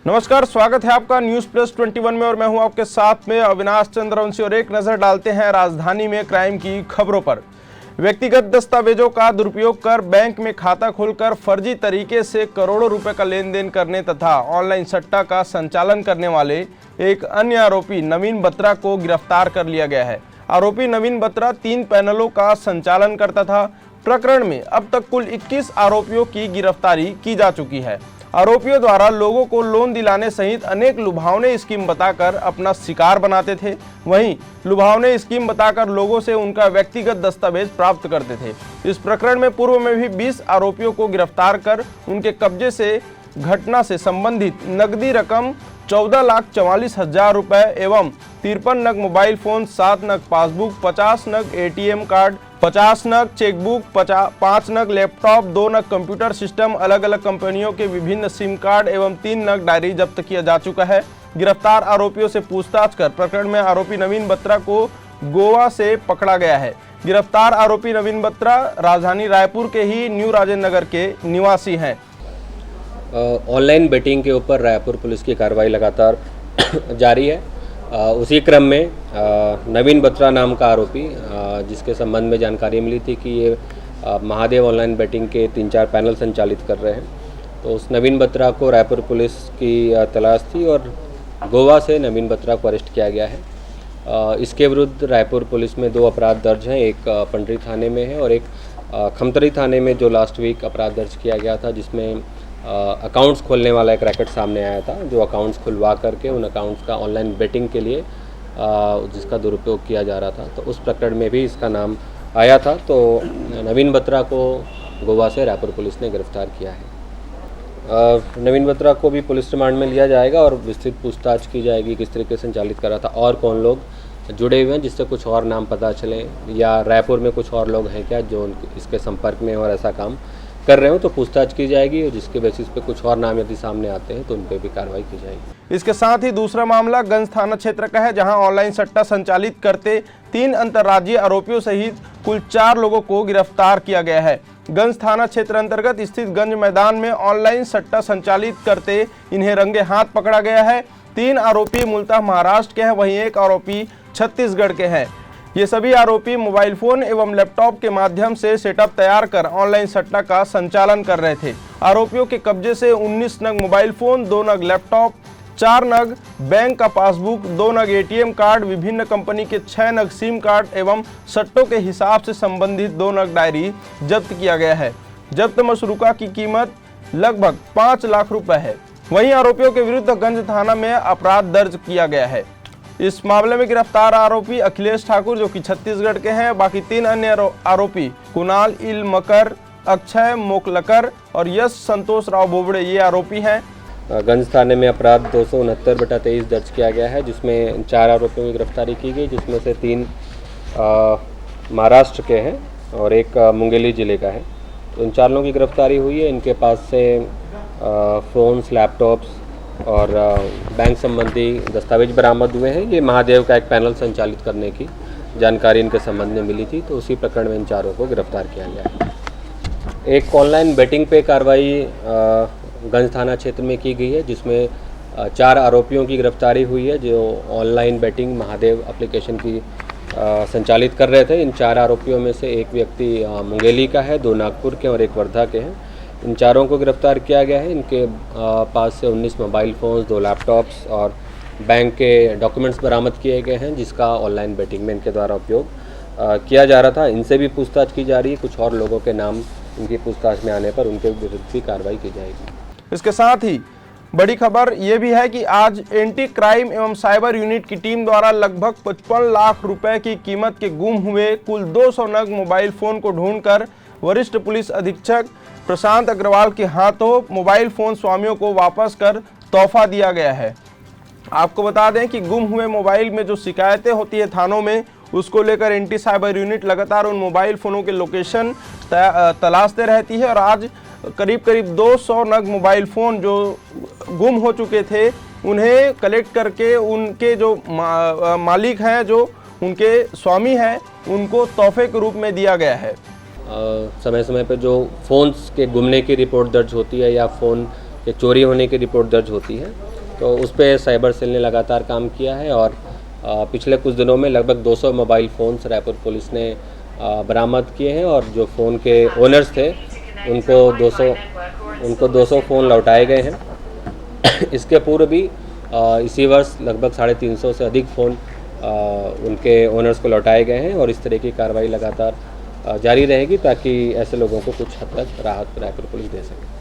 नमस्कार, स्वागत है आपका न्यूज़ प्लस 21 में और मैं हूं आपके साथ में अविनाश चंद्रवंशी। और एक नज़र डालते हैं राजधानी में क्राइम की खबरों पर। व्यक्तिगत दस्तावेजों का दुरुपयोग कर बैंक में खाता खोलकर फर्जी तरीके से करोड़ों रुपए का लेन देन करने तथा ऑनलाइन सट्टा का संचालन करने वाले एक अन्य आरोपी नवीन बत्रा को गिरफ्तार कर लिया गया है। आरोपी नवीन बत्रा 3 पैनलों का संचालन करता था। प्रकरण में अब तक कुल 21 आरोपियों की गिरफ्तारी की जा चुकी है। आरोपियों द्वारा लोगों को लोन दिलाने सहित अनेक लुभावने स्कीम बताकर अपना शिकार बनाते थे। वहीं लुभावने स्कीम बताकर लोगों से उनका व्यक्तिगत दस्तावेज प्राप्त करते थे। इस प्रकरण में पूर्व में भी 20 आरोपियों को गिरफ्तार कर उनके कब्जे से घटना से संबंधित नकदी रकम 14,44,000 रुपए एवं 53 नग मोबाइल फोन, 7 नग पासबुक, 50 नग ATM कार्ड, 50 नग चेकबुक, 5 नग लैपटॉप, 2 नग कंप्यूटर सिस्टम, अलग अलग कंपनियों के विभिन्न सिम कार्ड एवं 3 नग डायरी जब्त किया जा चुका है। गिरफ्तार आरोपियों से पूछताछ कर प्रकरण में आरोपी नवीन बत्रा को गोवा से पकड़ा गया है। गिरफ्तार आरोपी नवीन बत्रा राजधानी रायपुर के ही न्यू राजेंद्र नगर के निवासी हैं। ऑनलाइन बेटिंग के ऊपर रायपुर पुलिस की कार्रवाई लगातार जारी है। उसी क्रम में नवीन बत्रा नाम का आरोपी, जिसके संबंध में जानकारी मिली थी कि ये महादेव ऑनलाइन बेटिंग के 3-4 पैनल संचालित कर रहे हैं, तो उस नवीन बत्रा को रायपुर पुलिस की तलाश थी और गोवा से नवीन बत्रा को अरेस्ट किया गया है। इसके विरुद्ध रायपुर पुलिस में 2 अपराध दर्ज हैं, एक पंडरी थाने में है और एक खमतरी थाने में जो लास्ट वीक अपराध दर्ज किया गया था, जिसमें अकाउंट्स खोलने वाला एक रैकेट सामने आया था, जो अकाउंट्स खुलवा करके उन अकाउंट्स का ऑनलाइन बेटिंग के लिए जिसका दुरुपयोग किया जा रहा था, तो उस प्रकरण में भी इसका नाम आया था। तो नवीन बत्रा को गोवा से रायपुर पुलिस ने गिरफ्तार किया है। नवीन बत्रा को भी पुलिस रिमांड में लिया जाएगा और विस्तृत पूछताछ की जाएगी, किस तरीके से संचालित कर रहा था और कौन लोग जुड़े हुए हैं, जिससे कुछ और नाम पता चले, या रायपुर में कुछ और लोग हैं क्या जो इसके संपर्क में और ऐसा काम कर रहे हो, तो पूछताछ की जाएगी और जिसके बेसिस पे कुछ और नाम यदि सामने आते हैं तो उन पे भी कार्रवाई की जाएगी। इसके साथ ही दूसरा मामला गंज थाना क्षेत्र का है, जहां ऑनलाइन सट्टा संचालित करते 3 अंतर्राज्यीय आरोपियों सहित कुल 4 लोगों को गिरफ्तार किया गया है। गंज थाना क्षेत्र अंतर्गत स्थित गंज मैदान में ऑनलाइन सट्टा संचालित करते इन्हें रंगे हाथ पकड़ा गया है। 3 आरोपी मूलतः महाराष्ट्र के हैं, वहीं एक आरोपी छत्तीसगढ़ के हैं। ये सभी आरोपी मोबाइल फोन एवं लैपटॉप के माध्यम से सेटअप तैयार कर ऑनलाइन सट्टा का संचालन कर रहे थे। आरोपियों के कब्जे से 19 नग मोबाइल फोन, 2 नग लैपटॉप, 4 नग बैंक का पासबुक, 2 नग ATM कार्ड, विभिन्न कंपनी के 6 नग सिम कार्ड एवं सट्टों के हिसाब से संबंधित 2 नग डायरी जब्त किया गया है। जब्त मशरूका की कीमत लगभग 5 लाख रुपए है। वहीं आरोपियों के विरुद्ध गंज थाना में अपराध दर्ज किया गया है। इस मामले में गिरफ्तार आरोपी अखिलेश ठाकुर, जो कि छत्तीसगढ़ के हैं। बाकी 3 अन्य आरोपी कुणाल इलमकर, अक्षय मोकलकर और यश संतोष राव बोबड़े, ये आरोपी हैं। गंज थाने में अपराध 269/23 दर्ज किया गया है, जिसमें 4 आरोपियों की गिरफ्तारी की गई, जिसमें से 3 महाराष्ट्र के हैं और एक मुंगेली जिले का है। तो इन 4 लोगों की गिरफ्तारी हुई है। इनके पास से फ़ोन्स, लैपटॉप्स और बैंक संबंधी दस्तावेज बरामद हुए हैं। ये महादेव का एक पैनल संचालित करने की जानकारी इनके संबंध में मिली थी, तो उसी प्रकरण में इन 4 को गिरफ्तार किया गया है। एक ऑनलाइन बेटिंग पे कार्रवाई गंज थाना क्षेत्र में की गई है, जिसमें 4 आरोपियों की गिरफ्तारी हुई है, जो ऑनलाइन बेटिंग महादेव एप्लीकेशन की संचालित कर रहे थे। इन 4 आरोपियों में से एक व्यक्ति मुंगेली का है, 2 नागपुर के और 1 वर्धा के हैं। इन 4 को गिरफ्तार किया गया है। इनके पास से 19 मोबाइल फ़ोन्स, 2 लैपटॉप्स और बैंक के डॉक्यूमेंट्स बरामद किए गए हैं, जिसका ऑनलाइन बेटिंग में इनके द्वारा उपयोग किया जा रहा था। इनसे भी पूछताछ की जा रही है। कुछ और लोगों के नाम इनकी पूछताछ में आने पर उनके विरुद्ध भी कार्रवाई की जाएगी। इसके साथ ही बड़ी खबर ये भी है कि आज एंटी क्राइम एवं साइबर यूनिट की टीम द्वारा लगभग 55 लाख रुपए की कीमत के गुम हुए कुल 200 नग मोबाइल फ़ोन को ढूंढकर वरिष्ठ पुलिस अधीक्षक प्रशांत अग्रवाल के हाथों मोबाइल फोन स्वामियों को वापस कर तोहफा दिया गया है। आपको बता दें कि गुम हुए मोबाइल में जो शिकायतें होती है थानों में, उसको लेकर एंटी साइबर यूनिट लगातार उन मोबाइल फ़ोनों के लोकेशन तलाशते रहती है और आज करीब 200 नग मोबाइल फ़ोन जो गुम हो चुके थे, उन्हें कलेक्ट करके उनके जो मालिक हैं, जो उनके स्वामी हैं, उनको तोहफे के रूप में दिया गया है। समय समय पर जो फ़ोन्स के गुमने की रिपोर्ट दर्ज होती है या फ़ोन के चोरी होने की रिपोर्ट दर्ज होती है, तो उस पर साइबर सेल ने लगातार काम किया है और पिछले कुछ दिनों में लगभग 200 मोबाइल फ़ोन्स रायपुर पुलिस ने बरामद किए हैं और जो फ़ोन के ओनर्स थे उनको 200 फ़ोन लौटाए गए हैं। इसके पूर्व भी इसी वर्ष लगभग 350 से अधिक फ़ोन उनके ओनर्स को लौटाए गए हैं और इस तरह की कार्रवाई लगातार जारी रहेगी ताकि ऐसे लोगों को कुछ हद तक राहत रायपुर पुलिस दे सके।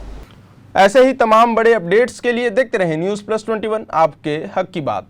ऐसे ही तमाम बड़े अपडेट्स के लिए देखते रहें न्यूज़ प्लस 21, आपके हक की बात।